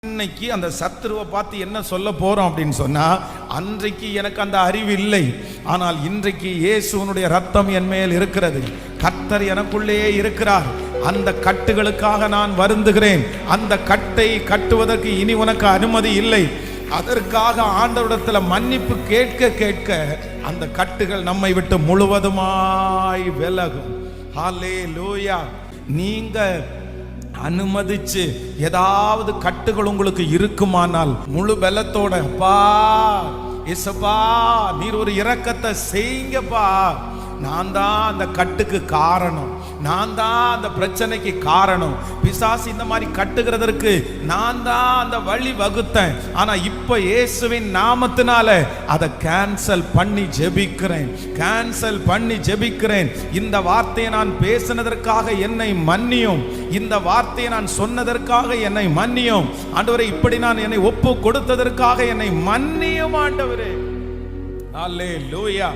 இன்னைக்கு அந்த சத்துருவை பார்த்து என்ன சொல்ல போறோம் அப்படின்னு சொன்னா, அன்றைக்கு எனக்கு அந்த அறிவு இல்லை, ஆனால் இன்றைக்கு இயேசுவினுடைய ரத்தம் என் மேல் இருக்கிறது, கர்த்தர் எனக்குள்ளே இருக்கிறார், அந்த கட்டுகளுக்காக நான் வருந்துகிறேன், அந்த கட்டை கட்டுவதற்கு இனி உனக்கு அனுமதி இல்லை, அதற்காக ஆண்டவரிடத்தில் மன்னிப்பு கேட்க கேட்க அந்த கட்டுகள் நம்மை விட்டு முழுவதுமாய் விலகும். ஹல்லேலூயா. நீங்க அனுமதிச்சு ஏதாவது கட்டுகள் உங்களுக்கு இருக்குமானால் முழு பலத்தோட, அப்பா இயேசுப்பா நீர் ஒரு இரக்கத்தை செய்யுங்கப்பா, நான் தான் அந்த கட்டுக்கு காரணம், நான் தான் அந்த பிரச்சனைக்கு காரணம், பிசாசு இந்த மாதிரி கட்டுகிறதற்கு நான் தான் அந்த வழி வகுத்தேன், ஆனா இப்ப இயேசுவின் நாமத்தினால அதை கேன்சல் பண்ணி ஜெபிக்கிறேன், கேன்சல் பண்ணி ஜெபிக்கிறேன். இந்த வார்த்தையை நான் பேசினதற்காக என்னை மன்னியும், இந்த வார்த்தையை நான் சொன்னதற்காக என்னை மன்னியும் ஆண்டவரே, இப்படி நான் என்னை ஒப்பு கொடுத்ததற்காக என்னை மன்னியும் ஆண்டவரே. அல்லேலூயா.